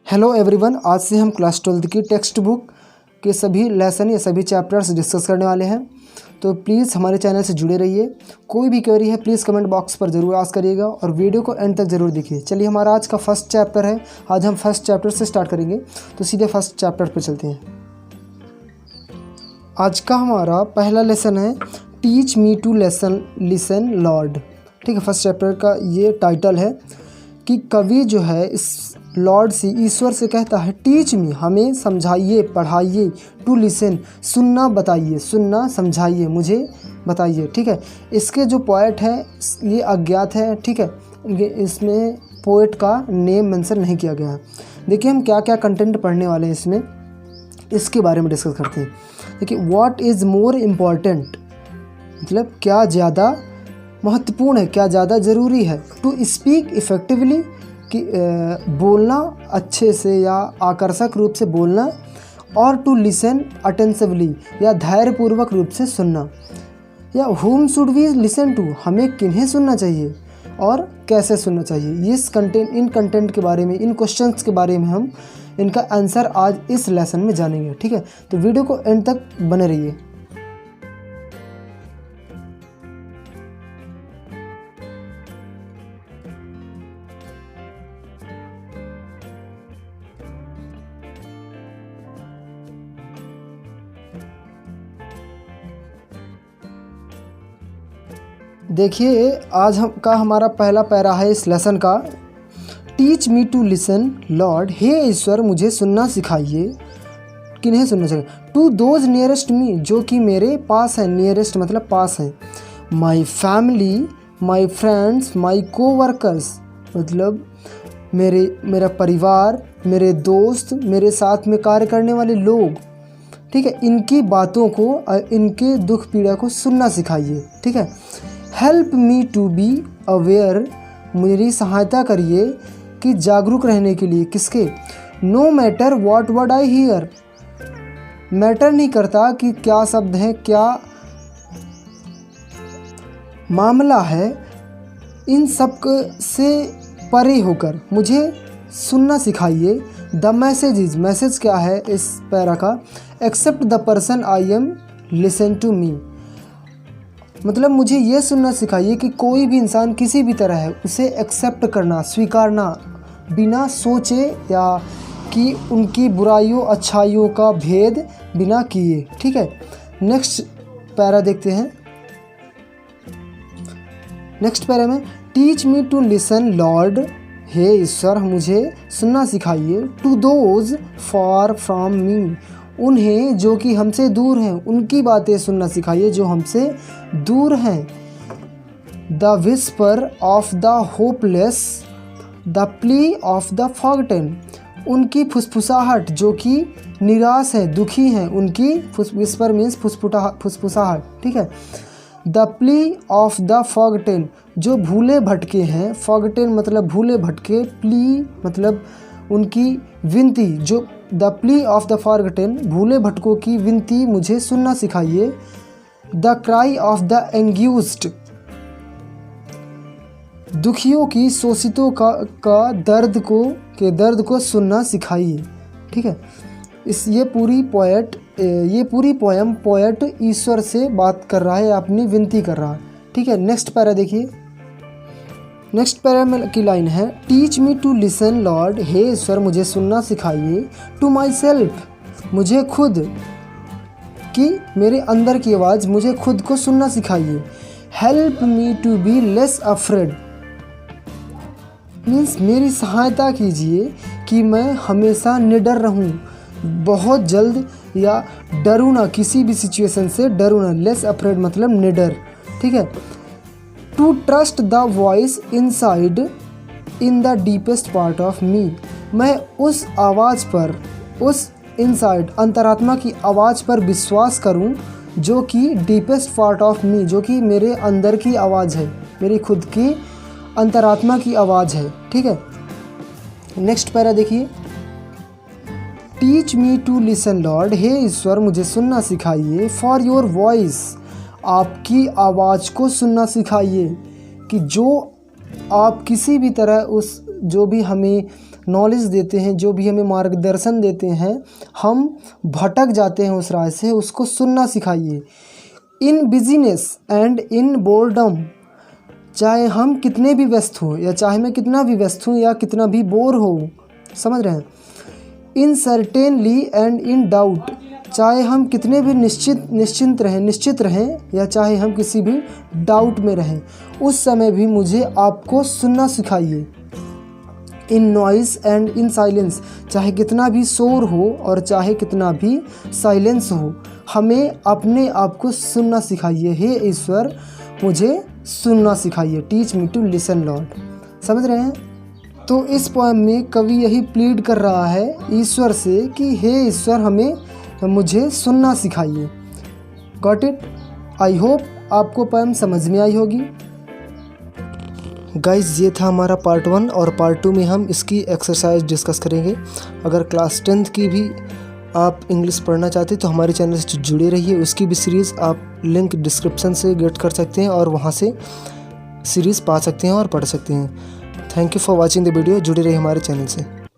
Hello everyone, आज से हम क्लास 12 की टेक्स्ट बुक के सभी लेसन या सभी चैप्टर्स डिस्कस करने वाले हैं। तो प्लीज़ हमारे चैनल से जुड़े रहिए। कोई भी क्वेरी है प्लीज़ कमेंट बॉक्स पर ज़रूर आस्क करिएगा और वीडियो को एंड तक ज़रूर देखिए। चलिए, हमारा आज का फर्स्ट चैप्टर है। आज हम फर्स्ट चैप्टर से स्टार्ट करेंगे, तो सीधे फर्स्ट चैप्टर पर चलते हैं। आज का हमारा पहला लेसन है teach me to listen lord. ठीक है, फर्स्ट चैप्टर का ये टाइटल है कि कवि जो है इस लॉर्ड से, ईश्वर से कहता है टीच मी, हमें समझाइए, पढ़ाइए, टू लिसन, सुनना बताइए, सुनना समझाइए, मुझे बताइए। ठीक है, इसके जो पोएट है ये अज्ञात है। ठीक है, इसमें पोएट का नेम मेंशन नहीं किया गया है। देखिए, हम क्या क्या कंटेंट पढ़ने वाले हैं इसमें, इसके बारे में डिस्कस करते हैं। देखिए, व्हाट इज़ मोर इम्पॉर्टेंट, मतलब क्या ज़्यादा महत्वपूर्ण है, क्या ज़्यादा ज़रूरी है। टू स्पीक इफ़ेक्टिवली, कि बोलना अच्छे से या आकर्षक रूप से बोलना, और टू लिसन अटेंसिवली, या धैर्यपूर्वक रूप से सुनना। या हुम शुड वी लिसन टू, हमें किन्हें सुनना चाहिए और कैसे सुनना चाहिए। इन कंटेंट के बारे में, इन क्वेश्चंस के बारे में हम इनका आंसर आज इस लेसन में जानेंगे। ठीक है, तो वीडियो को एंड तक बने रहिए। देखिए, आज हमारा पहला पैरा है इस लेसन का, teach me to listen lord, हे ईश्वर मुझे सुनना सिखाइए। किन्हें सुनना चाहिए? टू दोज नियरेस्ट मी, जो कि मेरे पास है। नियरेस्ट मतलब पास है। My family, my friends, my coworkers, मतलब मेरा परिवार, मेरे दोस्त, मेरे साथ में कार्य करने वाले लोग। ठीक है, इनकी बातों को, इनके दुख पीड़ा को सुनना सिखाइए। ठीक है, help me to be aware, मेरी सहायता करिए कि जागरूक रहने के लिए। किसके? No matter what word I hear, matter नहीं करता कि क्या शब्द है, क्या मामला है, इन सब से परे होकर मुझे सुनना सिखाइए। द मैसेज क्या है इस पैरा का? Except the person I am listen to me, मतलब मुझे ये सुनना सिखाइए कि कोई भी इंसान किसी भी तरह है उसे एक्सेप्ट करना, स्वीकारना, बिना सोचे या कि उनकी बुराइयों अच्छाइयों का भेद बिना किए। ठीक है, नेक्स्ट पैरा देखते हैं। नेक्स्ट पैरा में teach me to listen lord, हे ईश्वर मुझे सुनना सिखाइए। To those far from me, उन्हें जो कि हमसे दूर हैं, उनकी बातें सुनना सिखाइए जो हमसे दूर हैं। The whisper of the hopeless, the plea of the forgotten, उनकी फुसफुसाहट जो कि निराश हैं, दुखी हैं, उनकी विस्पर मीन्स फुसफुसाहट। ठीक है, the plea of the forgotten, जो भूले भटके हैं। फॉरगॉटन मतलब भूले भटके, प्ली मतलब उनकी विनती, जो the plea of the forgotten, भूले भटकों की विनती मुझे सुनना सिखाइए। द क्राई ऑफ द एंग्यूस्ड, दुखियों की, शोषितों का दर्द को सुनना सिखाइए। ठीक है, ये पूरी पोयम पोएट ईश्वर से बात कर रहा है, अपनी विनती कर रहा है। ठीक है, नेक्स्ट पैरा देखिए। नेक्स्ट पैरा में की लाइन है, teach me to listen lord, हे ईश्वर मुझे सुनना सिखाइए। टू माई सेल्फ, मुझे खुद की, मेरे अंदर की आवाज़, मुझे खुद को सुनना सिखाइए। Help me to be less afraid, means मेरी सहायता कीजिए कि मैं हमेशा निडर रहूं, बहुत जल्द या डरूं ना, किसी भी सिचुएशन से डरूं ना। लेस अफ्रेड मतलब निडर। ठीक है, to trust the voice inside in the deepest part of me, मैं उस आवाज़ पर, उस इनसाइड अंतरात्मा की आवाज़ पर विश्वास करूं जो कि डीपेस्ट पार्ट ऑफ मी, जो कि मेरे अंदर की आवाज़ है, मेरी खुद की अंतरात्मा की आवाज़ है। ठीक है, नेक्स्ट पैरा देखिए। Teach me to listen lord, हे ईश्वर मुझे सुनना सिखाइए। फॉर योर वॉइस, आपकी आवाज़ को सुनना सिखाइए कि जो आप किसी भी तरह उस जो भी हमें नॉलेज देते हैं, जो भी हमें मार्गदर्शन देते हैं, हम भटक जाते हैं उस राह से, उसको सुनना सिखाइए। इन बिजीनेस एंड इन बोर्डम, चाहे हम कितने भी व्यस्त हों या चाहे मैं कितना भी व्यस्त हूँ या कितना भी बोर हो, समझ रहे हैं। इन सर्टेनली एंड इन डाउट, चाहे हम कितने भी निश्चित रहें या चाहे हम किसी भी डाउट में रहें, उस समय भी मुझे आपको सुनना सिखाइए। इन नॉइस एंड इन साइलेंस, चाहे कितना भी शोर हो और चाहे कितना भी साइलेंस हो, हमें अपने आप को सुनना सिखाइए। हे ईश्वर, मुझे सुनना सिखाइए। Teach me to listen lord. समझ रहे हैं। तो इस पोएम में कवि यही प्लीड कर रहा है ईश्वर से कि हे ईश्वर, मुझे सुनना सिखाइए। Got it. आई होप आपको पोएम समझ में आई होगी। गाइज़, ये था हमारा पार्ट 1 और पार्ट 2 में हम इसकी एक्सरसाइज डिस्कस करेंगे। अगर क्लास 10th की भी आप इंग्लिश पढ़ना चाहते हैं तो हमारे चैनल से जुड़े रहिए। उसकी भी सीरीज़ आप लिंक डिस्क्रिप्शन से गेट कर सकते हैं और वहाँ से सीरीज़ पा सकते हैं और पढ़ सकते हैं। Thank you for watching the video. जुड़े रहिए हमारे चैनल से।